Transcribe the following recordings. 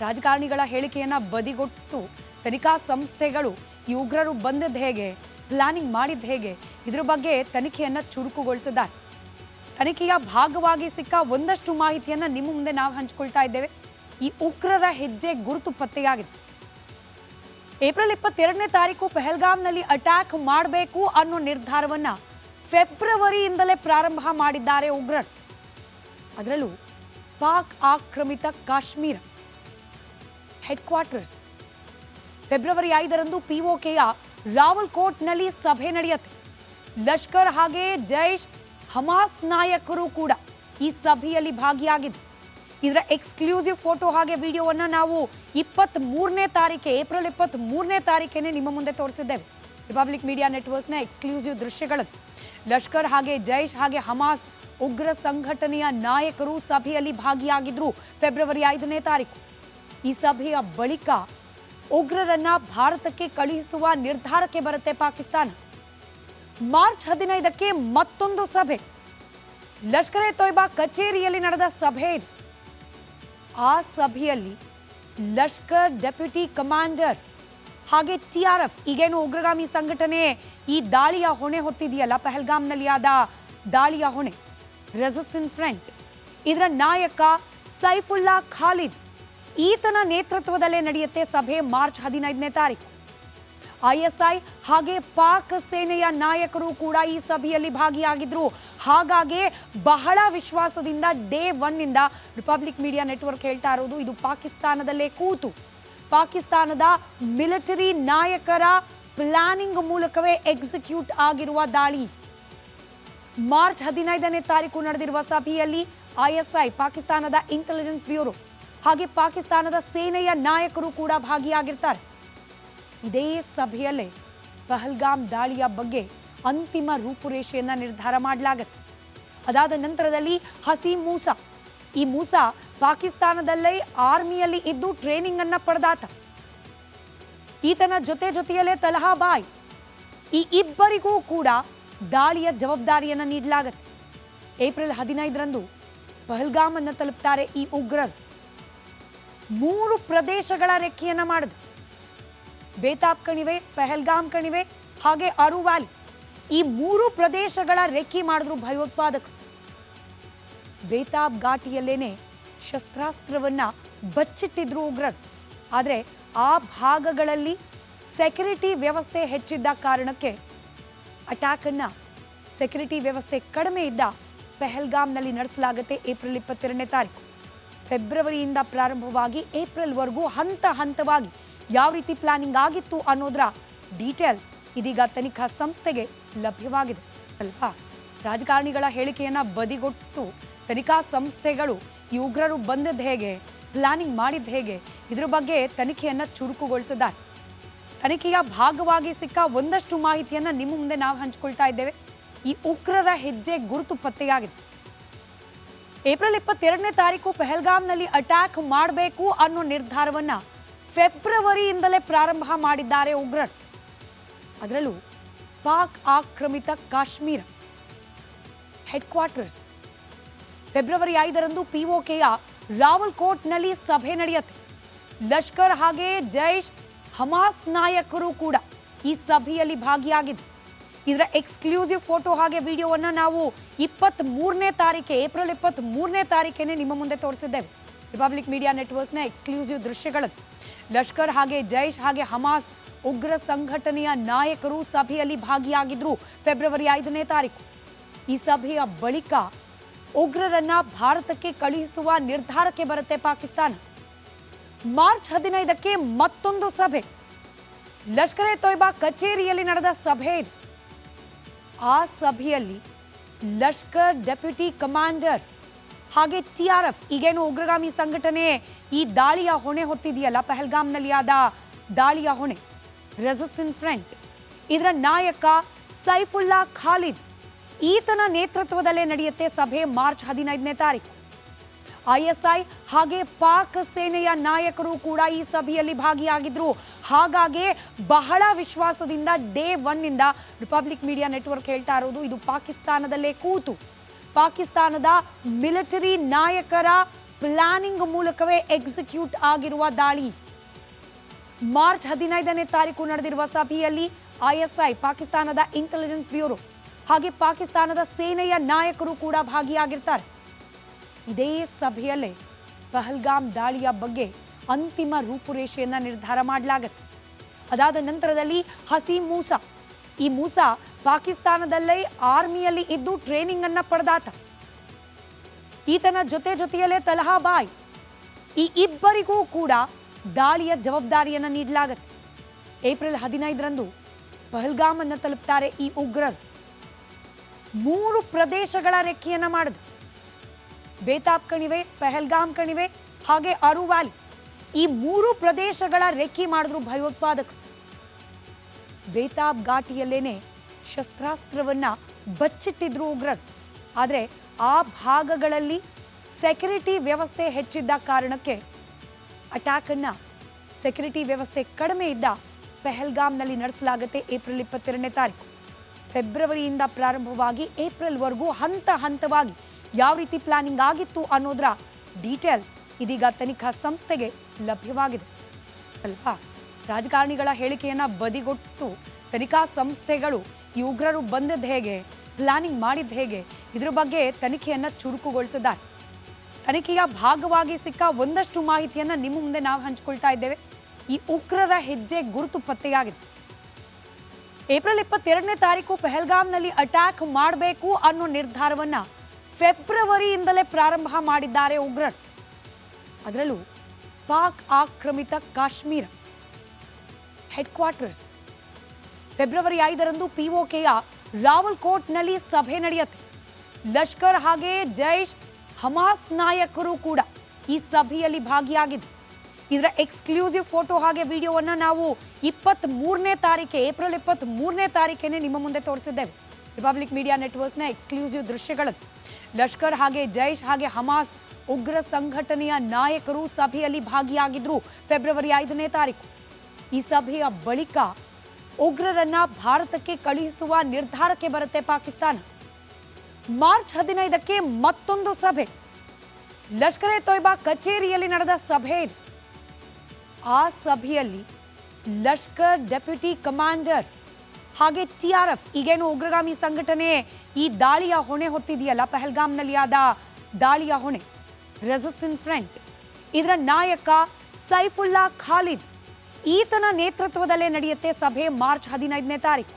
ರಾಜಕಾರಣಿಗಳ ಹೇಳಿಕೆಯನ್ನ ಬದಿಗೊಟ್ಟು ತನಿಖಾ ಸಂಸ್ಥೆಗಳು ಈ ಉಗ್ರರು ಬಂದದ್ದು ಹೇಗೆ, ಪ್ಲಾನಿಂಗ್ ಮಾಡಿದ್ದು ಹೇಗೆ, ಇದರ ಬಗ್ಗೆ ತನಿಖೆಯನ್ನ ಚುರುಕುಗೊಳಿಸಿದ್ದಾರೆ. ತನಿಖೆಯ ಭಾಗವಾಗಿ ಸಿಕ್ಕ ಒಂದಷ್ಟು ಮಾಹಿತಿಯನ್ನ ನಿಮ್ಮ ಮುಂದೆ ನಾವು ಹಂಚಿಕೊಳ್ತಾ ಇದ್ದೇವೆ. ಈ ಉಗ್ರರ ಹೆಜ್ಜೆ ಗುರುತು ಪತ್ತೆಯಾಗಿದೆ. ಏಪ್ರಿಲ್ 22ನೇ ತಾರೀಕು ಪಹಲ್ಗಾಮ್ನಲ್ಲಿ ಅಟ್ಯಾಕ್ ಮಾಡಬೇಕು ಅನ್ನೋ ನಿರ್ಧಾರವನ್ನ ಫೆಬ್ರವರಿಯಿಂದಲೇ ಪ್ರಾರಂಭ ಮಾಡಿದ್ದಾರೆ ಉಗ್ರರು. ಅದರಲ್ಲೂ ಪಾಕ್ ಆಕ್ರಮಿತ ಕಾಶ್ಮೀರ ಹೆಡ್ ಕ್ವಾರ್ಟರ್ಸ್ ಫೆಬ್ರವರಿ 5ರಂದು ಪಿಒಕೆಯ ರಾವಲ್ಕೋಟ್ನಲ್ಲಿ ಸಭೆ ನಡೆಯುತ್ತೆ. ಲಷ್ಕರ್ ಹಾಗೆ ಜೈಷ್ ಹಮಾಸ್ ನಾಯಕರು ಕೂಡ ಈ ಸಭೆಯಲ್ಲಿ ಭಾಗಿಯಾಗಿದ್ದು, ಇದರ ಎಕ್ಸ್ಕ್ಲೂಸಿವ್ ಫೋಟೋ ಹಾಗೆ ವಿಡಿಯೋವನ್ನ ನಾವು 23ನೇ ತಾರೀಕೆ ಏಪ್ರಿಲ್ 23ನೇ ತಾರೀಕೇನೆ ನಿಮ್ಮ ಮುಂದೆ ತೋರಿಸಿದ್ದೇವೆ. ರಿಪಬ್ಲಿಕ್ ಮೀಡಿಯಾ ನೆಟ್ವರ್ಕ್ನ ಎಕ್ಸ್ಕ್ಲೂಸಿವ್ ದೃಶ್ಯಗಳು. ಲಷ್ಕರ್ ಹಾಗೆ ಜೈಷ್ ಹಾಗೆ ಹಮಾಸ್ ಉಗ್ರ ಸಂಘಟನೆಯ ನಾಯಕರು ಸಭೆಯಲ್ಲಿ ಭಾಗಿಯಾಗಿದ್ರು ಫೆಬ್ರವರಿ 5ನೇ ತಾರೀಕು. ಈ ಸಭೆಯ ಬಳಿಕ ಉಗ್ರರನ್ನ ಭಾರತಕ್ಕೆ ಕಳುಹಿಸುವ ನಿರ್ಧಾರಕ್ಕೆ ಬರುತ್ತೆ ಪಾಕಿಸ್ತಾನ. ಮಾರ್ಚ್ 15ಕ್ಕೆ ಮತ್ತೊಂದು ಸಭೆ, ಲಷ್ಕರ್ ಎ ತೊಯ್ಬಾ ಕಚೇರಿಯಲ್ಲಿ ನಡೆದ ಸಭೆ ಇದು. ಆ ಸಭೆಯಲ್ಲಿ ಲಷ್ಕರ್ ಡೆಪ್ಯೂಟಿ ಕಮಾಂಡರ್ ಹಾಗೆ TRF, ಈಗೇನು ಉಗ್ರಗಾಮಿ ಸಂಘಟನೆ ಈ ದಾಳಿಯ ಹೊಣೆ ಹೊತ್ತಿದೆಯಲ್ಲ, ಪಹಲ್ಗಾಮ್ನಲ್ಲಿ ಆದ ದಾಳಿಯ ಹೊಣೆ, ರೆಸಿಸ್ಟೆಂಟ್ ಫ್ರಂಟ್, ಇದರ ನಾಯಕ ಸೈಫುಲ್ಲಾ ಖಾಲಿದ್, ಈತನ ನೇತೃತ್ವದಲ್ಲೇ ನಡೆಯುತ್ತೆ ಸಭೆ ಮಾರ್ಚ್ 15ನೇ ತಾರೀಕು. ISI ಹಾಗೆ ಪಾಕ್ ಸೇನೆಯ ನಾಯಕರು ಕೂಡ ಈ ಸಭೆಯಲ್ಲಿ ಭಾಗಿಯಾಗಿದ್ರು. ಹಾಗಾಗಿ ಬಹಳ ವಿಶ್ವಾಸದಿಂದ ಡೇ 1ನಿಂದ ರಿಪಬ್ಲಿಕ್ ಮೀಡಿಯಾ ನೆಟ್ವರ್ಕ್ ಹೇಳ್ತಾ ಇರೋದು, ಇದು ಪಾಕಿಸ್ತಾನದಲ್ಲೇ ಕೂತು ಪಾಕಿಸ್ತಾನದ ಮಿಲಿಟರಿ ನಾಯಕರ ಪ್ಲಾನಿಂಗ್ ಮೂಲಕವೇ ಎಕ್ಸಿಕ್ಯೂಟ್ ಆಗಿರುವ ದಾಳಿ. ಮಾರ್ಚ್ 15ನೇ ತಾರೀಕು ನಡೆದಿರುವ ಸಭೆಯಲ್ಲಿ ISI, ಪಾಕಿಸ್ತಾನದ ಇಂಟೆಲಿಜೆನ್ಸ್ ಬ್ಯೂರೋ ಹಾಗೆ ಪಾಕಿಸ್ತಾನದ ಸೇನೆಯ ನಾಯಕರು ಕೂಡ ಭಾಗಿಯಾಗಿರ್ತಾರೆ. ಇದೇ ಸಭೆಯಲ್ಲೇ ಪಹಲ್ಗಾಮ್ ದಾಳಿಯ ಬಗ್ಗೆ ಅಂತಿಮ ರೂಪುರೇಷೆಯನ್ನ ನಿರ್ಧಾರ ಮಾಡಲಾಗುತ್ತೆ. ಅದಾದ ನಂತರದಲ್ಲಿ ಹಸೀಂ ಮೂಸಾ, ಈ ಮೂಸಾ ಪಾಕಿಸ್ತಾನದಲ್ಲೇ ಆರ್ಮಿಯಲ್ಲಿ ಇದ್ದು ಟ್ರೈನಿಂಗ್ ಅನ್ನ ಪಡೆದಾತ. ಈತನ ಜೊತೆಯಲ್ಲೇ ತಲಹಾ ಬಾಯ್, ಈ ಇಬ್ಬರಿಗೂ ಕೂಡ ದಾಳಿಯ ಜವಾಬ್ದಾರಿಯನ್ನ ನೀಡಲಾಗುತ್ತೆ. ಏಪ್ರಿಲ್ 15ರಂದು ಪಹಲ್ಗಾಮ್ ಅನ್ನು ತಲುಪ್ತಾರೆ ಈ ಉಗ್ರರು. 3 ಪ್ರದೇಶಗಳ ರೆಕ್ಕೆಯನ್ನ ಮಾಡಿದ್ರು. ಬೇತಾಬ್ ಕಣಿವೆ, ಪಹಲ್ಗಾಮ್ ಕಣಿವೆ ಹಾಗೆ ಅರು ವ್ಯಾಲಿ, ಈ 3 ಪ್ರದೇಶಗಳ ರೆಕ್ಕಿ ಮಾಡಿದ್ರು ಭಯೋತ್ಪಾದಕರು. ಬೇತಾಬ್ ಘಾಟಿಯಲ್ಲೇನೆ ಶಸ್ತ್ರಾಸ್ತ್ರವನ್ನ ಬಚ್ಚಿಟ್ಟಿದ್ರು ಉಗ್ರರು. ಆದರೆ ಆ ಭಾಗಗಳಲ್ಲಿ ಸೆಕ್ಯೂರಿಟಿ ವ್ಯವಸ್ಥೆ ಹೆಚ್ಚಿದ್ದ ಕಾರಣಕ್ಕೆ ಅಟ್ಯಾಕ್ ಅನ್ನ ಸೆಕ್ಯೂರಿಟಿ ವ್ಯವಸ್ಥೆ ಕಡಿಮೆ ಇದ್ದ ಪಹಲ್ಗಾಮ್ನಲ್ಲಿ ನಡೆಸಲಾಗುತ್ತೆ ಏಪ್ರಿಲ್ 22ನೇ ತಾರೀಕು. ಫೆಬ್ರವರಿಯಿಂದ ಪ್ರಾರಂಭವಾಗಿ ಏಪ್ರಿಲ್ವರೆಗೂ ಹಂತ ಹಂತವಾಗಿ ಯಾವ ರೀತಿ ಪ್ಲಾನಿಂಗ್ ಆಗಿತ್ತು ಅನ್ನೋದರ ಡೀಟೇಲ್ಸ್ ಇದೀಗ ತನಿಖಾ ಸಂಸ್ಥೆಗೆ ಲಭ್ಯವಾಗಿದೆ ಅಲ್ವಾ. ರಾಜಕಾರಣಿಗಳ ಹೇಳಿಕೆಯನ್ನ ಬದಿಗೊಟ್ಟು ತನಿಖಾ ಸಂಸ್ಥೆಗಳು ಈ ಉಗ್ರರು ಬಂದದ್ದು ಹೇಗೆ, ಪ್ಲಾನಿಂಗ್ ಮಾಡಿದ್ದು ಹೇಗೆ, ಇದರ ಬಗ್ಗೆ ತನಿಖೆಯನ್ನ ಚುರುಕುಗೊಳಿಸಿದ್ದಾರೆ. ತನಿಖೆಯ ಭಾಗವಾಗಿ ಸಿಕ್ಕ ಒಂದಷ್ಟು ಮಾಹಿತಿಯನ್ನ ನಿಮ್ಮ ಮುಂದೆ ನಾವು ಹಂಚಿಕೊಳ್ತಾ ಇದ್ದೇವೆ. ಈ ಉಗ್ರರ ಹೆಜ್ಜೆ ಗುರುತು ಪತ್ತೆಯಾಗಿದೆ. ಏಪ್ರಿಲ್ 22ನೇ ತಾರೀಕು ಪಹಲ್ಗಾಮ್ನಲ್ಲಿ ಅಟ್ಯಾಕ್ ಮಾಡಬೇಕು ಅನ್ನೋ ನಿರ್ಧಾರವನ್ನ ಫೆಬ್ರವರಿಯಿಂದಲೇ ಪ್ರಾರಂಭ ಮಾಡಿದ್ದಾರೆ ಉಗ್ರರು. ಅದರಲ್ಲೂ ಪಾಕ್ ಆಕ್ರಮಿತ ಕಾಶ್ಮೀರ ಹೆಡ್ ಕ್ವಾರ್ಟರ್ಸ್ ಫೆಬ್ರವರಿ 5ರಂದು ಪಿಒಕೆಯ ರಾವಲ್ಕೋಟ್ನಲ್ಲಿ ಸಭೆ ನಡೆಯುತ್ತೆ. ಲಷ್ಕರ್ ಹಾಗೆ ಜೈಷ್ ಹಮಾಸ್ ನಾಯಕರು ಕೂಡ ಈ ಸಭೆಯಲ್ಲಿ ಭಾಗಿಯಾಗಿದ್ದು, ಇದರ ಎಕ್ಸ್ಕ್ಲೂಸಿವ್ ಫೋಟೋ ಹಾಗೆ ವಿಡಿಯೋವನ್ನ ನಾವು 23ನೇ ತಾರೀಕೆ ಏಪ್ರಿಲ್ 23ನೇ ತಾರೀಕೇನೆ ನಿಮ್ಮ ಮುಂದೆ ತೋರಿಸಿದ್ದೇವೆ. ರಿಪಬ್ಲಿಕ್ ಮೀಡಿಯಾ ನೆಟ್ವರ್ಕ್ನ ಎಕ್ಸ್ಕ್ಲೂಸಿವ್ ದೃಶ್ಯಗಳು. ಲಷ್ಕರ್ ಹಾಗೆ ಜೈಷ್ ಹಾಗೆ ಹಮಾಸ್ ಉಗ್ರ ಸಂಘಟನೆಯ ನಾಯಕರು ಸಭೆಯಲ್ಲಿ ಭಾಗಿಯಾಗಿದ್ರು ಫೆಬ್ರವರಿ 5ನೇ ತಾರೀಕು. ಈ ಸಭೆಯ ಬಳಿಕ ಉಗ್ರರನ್ನ ಭಾರತಕ್ಕೆ ಕಳುಹಿಸುವ ನಿರ್ಧಾರಕ್ಕೆ ಬರುತ್ತೆ ಪಾಕಿಸ್ತಾನ. ಮಾರ್ಚ್ 15ಕ್ಕೆ ಮತ್ತೊಂದು ಸಭೆ, ಲಷ್ಕರ್ ಎ ತೊಯ್ಬಾ ಕಚೇರಿಯಲ್ಲಿ ನಡೆದ ಸಭೆ ಇದು. ಆ ಸಭೆಯಲ್ಲಿ ಲಷ್ಕರ್ ಡೆಪ್ಯೂಟಿ ಕಮಾಂಡರ್ ಹಾಗೆ TRF, ಈಗೇನು ಉಗ್ರಗಾಮಿ ಸಂಘಟನೆ ಈ ದಾಳಿಯ ಹೊಣೆ ಹೊತ್ತಿದೆಯಲ್ಲ, ಪಹಲ್ಗಾಮ್ನಲ್ಲಿ ಆದ ದಾಳಿಯ ಹೊಣೆ, ರೆಸಿಸ್ಟೆಂಟ್ ಫ್ರಂಟ್, ಇದರ ನಾಯಕ ಸೈಫುಲ್ಲಾ ಖಾಲಿದ್, ಈತನ ನೇತೃತ್ವದಲ್ಲೇ ನಡೆಯುತ್ತೆ ಸಭೆ ಮಾರ್ಚ್ 15ನೇ ತಾರೀಕು. ISI ಹಾಗೆ ಪಾಕ್ ಸೇನೆಯ ನಾಯಕರು ಕೂಡ ಈ ಸಭೆಯಲ್ಲಿ ಭಾಗಿಯಾಗಿದ್ರು. ಹಾಗಾಗಿ ಬಹಳ ವಿಶ್ವಾಸದಿಂದ ಡೇ 1ನಿಂದ ರಿಪಬ್ಲಿಕ್ ಮೀಡಿಯಾ ನೆಟ್ವರ್ಕ್ ಹೇಳ್ತಾ ಇರೋದು, ಇದು ಪಾಕಿಸ್ತಾನದಲ್ಲೇ ಕೂತು ಪಾಕಿಸ್ತಾನದ ಮಿಲಿಟರಿ ನಾಯಕರ ಪ್ಲಾನಿಂಗ್ ಮೂಲಕವೇ ಎಕ್ಸಿಕ್ಯೂಟ್ ಆಗಿರುವ ದಾಳಿ. ಮಾರ್ಚ್ 15ನೇ ತಾರೀಕು ನಡೆದಿರುವ ಸಭೆಯಲ್ಲಿ ISI ಪಾಕಿಸ್ತಾನದ ಇಂಟೆಲಿಜೆನ್ಸ್ ಬ್ಯೂರೋ ಹಾಗೆ ಪಾಕಿಸ್ತಾನದ ಸೇನೆಯ ನಾಯಕರು ಕೂಡ ಭಾಗಿಯಾಗಿರ್ತಾರೆ. ಇದೇ ಸಭೆಯಲ್ಲೇ ಪಹಲ್ಗಾಮ್ ದಾಳಿಯ ಬಗ್ಗೆ ಅಂತಿಮ ರೂಪುರೇಷೆಯನ್ನ ನಿರ್ಧಾರ ಮಾಡಲಾಗುತ್ತೆ. ಅದಾದ ನಂತರದಲ್ಲಿ ಹಸೀಮ್ ಮೂಸಾ, ಈ ಮೂಸಾ ಪಾಕಿಸ್ತಾನದಲ್ಲೇ ಆರ್ಮಿಯಲ್ಲಿ ಇದ್ದು ಟ್ರೈನಿಂಗ್ ಅನ್ನ ಪಡೆದಾತ. ಈತನ ಜೊತೆಯಲ್ಲೇ ತಲಹಾ ಬಾಯ್, ಈ ಇಬ್ಬರಿಗೂ ಕೂಡ ದಾಳಿಯ ಜವಾಬ್ದಾರಿಯನ್ನು ನೀಡಲಾಗುತ್ತೆ. ಏಪ್ರಿಲ್ 15ರಂದು ಪಹಲ್ಗಾಮ್ ಅನ್ನು ತಲುಪ್ತಾರೆ ಈ ಉಗ್ರರು. 3 ಪ್ರದೇಶಗಳ ರೆಕ್ಕೆಯನ್ನ ಮಾಡಿದ್ರು. ಬೇತಾಬ್ ಕಣಿವೆ, ಪಹಲ್ಗಾಮ್ ಕಣಿವೆ ಹಾಗೆ ಅರು ವ್ಯಾಲಿ, ಈ 3 ಪ್ರದೇಶಗಳ ರೆಕ್ಕಿ ಮಾಡಿದ್ರು ಭಯೋತ್ಪಾದಕರು. ಬೇತಾಬ್ ಘಾಟಿಯಲ್ಲೇನೆ ಶಸ್ತ್ರಾಸ್ತ್ರವನ್ನ ಬಚ್ಚಿಟ್ಟಿದ್ರು ಉಗ್ರರು. ಆದರೆ ಆ ಭಾಗಗಳಲ್ಲಿ ಸೆಕ್ಯೂರಿಟಿ ವ್ಯವಸ್ಥೆ ಹೆಚ್ಚಿದ್ದ ಕಾರಣಕ್ಕೆ ಅಟ್ಯಾಕ್ ಅನ್ನ ಸೆಕ್ಯೂರಿಟಿ ವ್ಯವಸ್ಥೆ ಕಡಿಮೆ ಇದ್ದ ಪಹಲ್ಗಾಮ್ನಲ್ಲಿ ನಡೆಸಲಾಗುತ್ತೆ. ಏಪ್ರಿಲ್ 22ನೇ ತಾರೀಕು ಫೆಬ್ರವರಿಯಿಂದ ಪ್ರಾರಂಭವಾಗಿ ಏಪ್ರಿಲ್ವರೆಗೂ ಹಂತ ಹಂತವಾಗಿ ಯಾವ ರೀತಿ ಪ್ಲಾನಿಂಗ್ ಆಗಿತ್ತು ಅನ್ನೋದರ ಡೀಟೇಲ್ಸ್ ಇದೀಗ ತನಿಖಾ ಸಂಸ್ಥೆಗೆ ಲಭ್ಯವಾಗಿದೆ ಅಲ್ವಾ. ರಾಜಕಾರಣಿಗಳ ಹೇಳಿಕೆಯನ್ನ ಬದಿಗೊಟ್ಟು ತನಿಖಾ ಸಂಸ್ಥೆಗಳು ಈ ಉಗ್ರರು ಬಂದದ್ದು ಹೇಗೆ, ಪ್ಲಾನಿಂಗ್ ಮಾಡಿದ್ದು ಹೇಗೆ, ಇದ್ರ ಬಗ್ಗೆ ತನಿಖೆಯನ್ನ ಚುರುಕುಗೊಳಿಸಿದ್ದಾರೆ. ತನಿಖೆಯ ಭಾಗವಾಗಿ ಸಿಕ್ಕ ಒಂದಷ್ಟು ಮಾಹಿತಿಯನ್ನ ನಿಮ್ಮ ಮುಂದೆ ನಾವು ಹಂಚಿಕೊಳ್ತಾ ಇದ್ದೇವೆ. ಈ ಉಗ್ರರ ಹೆಜ್ಜೆ ಗುರುತು ಪತ್ತೆಯಾಗಿದೆ. ಏಪ್ರಿಲ್ 22ನೇ ತಾರೀಕು ಪಹಲ್ಗಾಮ್ನಲ್ಲಿ ಅಟ್ಯಾಕ್ ಮಾಡಬೇಕು ಅನ್ನೋ ನಿರ್ಧಾರವನ್ನ ಫೆಬ್ರವರಿಯಿಂದಲೇ ಪ್ರಾರಂಭ ಮಾಡಿದ್ದಾರೆ ಉಗ್ರರು. ಅದರಲ್ಲೂ ಪಾಕ್ ಆಕ್ರಮಿತ ಕಾಶ್ಮೀರ ಹೆಡ್ ಕ್ವಾರ್ಟರ್ಸ್ ಫೆಬ್ರವರಿ 5ರಂದು POKಯ ರಾವಲ್ಕೋಟ್ನಲ್ಲಿ ಸಭೆ ನಡೆಯುತ್ತೆ. ಲಷ್ಕರ್ ಹಾಗೆ ಜೈಷ್ ಹಮಾಸ್ ನಾಯಕರು ಕೂಡ ಈ ಸಭೆಯಲ್ಲಿ ಭಾಗಿಯಾಗಿದ್ದು, ಇದರ ಎಕ್ಸ್ಕ್ಲೂಸಿವ್ ಫೋಟೋ ಹಾಗೆ ವಿಡಿಯೋವನ್ನ ನಾವು 23ನೇ ತಾರೀಕೆ ಏಪ್ರಿಲ್ 23ನೇ ತಾರೀಕೇನೆ ನಿಮ್ಮ ಮುಂದೆ ತೋರಿಸಿದ್ದೇವೆ. ರಿಪಬ್ಲಿಕ್ ಮೀಡಿಯಾ ನೆಟ್ವರ್ಕ್ನ ಎಕ್ಸ್ಕ್ಲೂಸಿವ್ ದೃಶ್ಯಗಳು. ಲಷ್ಕರ್ ಹಾಗೆ ಜೈಷ್ ಹಾಗೆ ಹಮಾಸ್ ಉಗ್ರ ಸಂಘಟನೆಯ ನಾಯಕರು ಸಭೆಯಲ್ಲಿ ಭಾಗಿಯಾಗಿದ್ರು ಫೆಬ್ರವರಿ 5ನೇ ತಾರೀಕು. ಈ ಸಭೆಯ ಬಳಿಕ ಉಗ್ರರನ್ನ ಭಾರತಕ್ಕೆ ಕಳುಹಿಸುವ ನಿರ್ಧಾರಕ್ಕೆ ಬರುತ್ತೆ ಪಾಕಿಸ್ತಾನ. ಮಾರ್ಚ್ 15ಕ್ಕೆ ಮತ್ತೊಂದು ಸಭೆ, ಲಷ್ಕರ್ ಎ ತೊಯ್ಬಾ ಕಚೇರಿಯಲ್ಲಿ ನಡೆದ ಸಭೆ ಇದು. ಆ ಸಭೆಯಲ್ಲಿ ಲಷ್ಕರ್ ಡೆಪ್ಯೂಟಿ ಕಮಾಂಡರ್ ಹಾಗೆ TRF, ಈಗೇನು ಉಗ್ರಗಾಮಿ ಸಂಘಟನೆ ಈ ದಾಳಿಯ ಹೊಣೆ ಹೊತ್ತಿದೆಯಲ್ಲ, ಪಹಲ್ಗಾಮ್ನಲ್ಲಿ ಆದ ದಾಳಿಯ ಹೊಣೆ, ರೆಸಿಸ್ಟೆಂಟ್ ಫ್ರಂಟ್, ಇದರ ನಾಯಕ ಸೈಫುಲ್ಲಾ ಖಾಲಿದ್, ಈತನ ನೇತೃತ್ವದಲ್ಲೇ ನಡೆಯುತ್ತೆ ಸಭೆ ಮಾರ್ಚ್ 15ನೇ ತಾರೀಕು.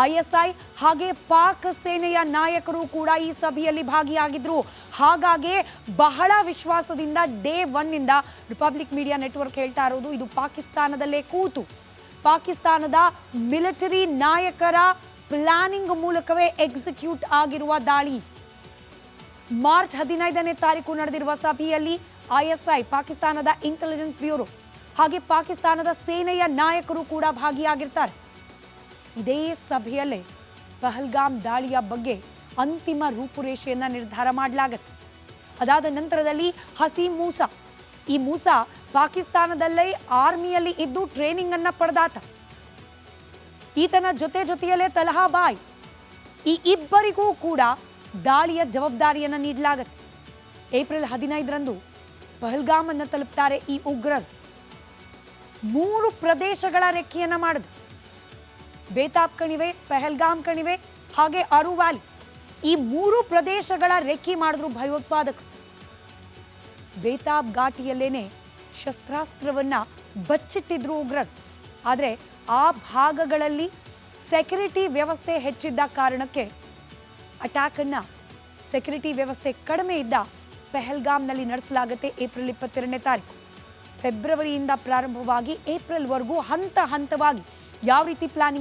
ISI ಹಾಗೆ ಪಾಕ್ ಸೇನೆಯ ನಾಯಕರು ಕೂಡ ಈ ಸಭೆಯಲ್ಲಿ ಭಾಗಿಯಾಗಿದ್ರು. ಹಾಗಾಗಿ ಬಹಳ ವಿಶ್ವಾಸದಿಂದ ಡೇ 1ನಿಂದ ರಿಪಬ್ಲಿಕ್ ಮೀಡಿಯಾ ನೆಟ್ವರ್ಕ್ ಹೇಳ್ತಾ ಇರೋದು, ಇದು ಪಾಕಿಸ್ತಾನದಲ್ಲೇ ಕೂತು ಪಾಕಿಸ್ತಾನದ ಮಿಲಿಟರಿ ನಾಯಕರ ಪ್ಲಾನಿಂಗ್ ಮೂಲಕವೇ ಎಕ್ಸಿಕ್ಯೂಟ್ ಆಗಿರುವ ದಾಳಿ. ಮಾರ್ಚ್ 15ನೇ ತಾರೀಕು ನಡೆದಿರುವ ಸಭೆಯಲ್ಲಿ ISI ಪಾಕಿಸ್ತಾನದ ಇಂಟೆಲಿಜೆನ್ಸ್ ಬ್ಯೂರೋ ಹಾಗೆ ಪಾಕಿಸ್ತಾನದ ಸೇನೆಯ ನಾಯಕರು ಕೂಡ ಭಾಗಿಯಾಗಿರ್ತಾರೆ. ಇದೇ ಸಭೆಯಲ್ಲೇ ಪಹಲ್ಗಾಮ್ ದಾಳಿಯ ಬಗ್ಗೆ ಅಂತಿಮ ರೂಪುರೇಷೆಯನ್ನ ನಿರ್ಧಾರ ಮಾಡಲಾಗುತ್ತೆ. ಅದಾದ ನಂತರದಲ್ಲಿ ಹಸೀಮ್ ಮೂಸಾ, ಈ ಮೂಸಾ ಪಾಕಿಸ್ತಾನದಲ್ಲೇ ಆರ್ಮಿಯಲ್ಲಿ ಇದ್ದು ಟ್ರೈನಿಂಗ್ ಅನ್ನ ಪಡೆದಾತ. ಈತನ ಜೊತೆಯಲ್ಲೇ ತಲಹಾ ಬಾಯ್, ಈ ಇಬ್ಬರಿಗೂ ಕೂಡ ದಾಳಿಯ ಜವಾಬ್ದಾರಿಯನ್ನು ನೀಡಲಾಗುತ್ತೆ. ಏಪ್ರಿಲ್ 15ರಂದು ಪಹಲ್ಗಾಮ್ ಅನ್ನು ತಲುಪ್ತಾರೆ ಈ ಉಗ್ರರು. 3 ಪ್ರದೇಶಗಳ ರೆಕ್ಕೆಯನ್ನ ಮಾಡಿದ್ರು. ಬೇತಾಬ್ ಕಣಿವೆ, ಪಹಲ್ಗಾಮ್ ಕಣಿವೆ ಹಾಗೆ ಅರು ವ್ಯಾಲಿ, ಈ 3 ಪ್ರದೇಶಗಳ ರೆಕ್ಕಿ ಮಾಡಿದ್ರು ಭಯೋತ್ಪಾದಕರು. ಬೇತಾಬ್ ಘಾಟಿಯಲ್ಲೇನೆ ಶಸ್ತ್ರಾಸ್ತ್ರವನ್ನ ಬಚ್ಚಿಟ್ಟಿದ್ರು ಉಗ್ರರು. ಆದರೆ ಆ ಭಾಗಗಳಲ್ಲಿ ಸೆಕ್ಯೂರಿಟಿ ವ್ಯವಸ್ಥೆ ಹೆಚ್ಚಿದ್ದ ಕಾರಣಕ್ಕೆ ಅಟ್ಯಾಕ್ ಅನ್ನ ಸೆಕ್ಯೂರಿಟಿ ವ್ಯವಸ್ಥೆ ಕಡಿಮೆ ಇದ್ದ ಪಹಲ್ಗಾಮ್ನಲ್ಲಿ ನಡೆಸಲಾಗುತ್ತೆ. ಏಪ್ರಿಲ್ 22ನೇ ತಾರೀಕು ಫೆಬ್ರವರಿಯಿಂದ ಪ್ರಾರಂಭವಾಗಿ ಏಪ್ರಿಲ್ವರೆಗೂ ಹಂತ ಹಂತವಾಗಿ ಯಾವ ರೀತಿ ಪ್ಲಾನಿಂಗ್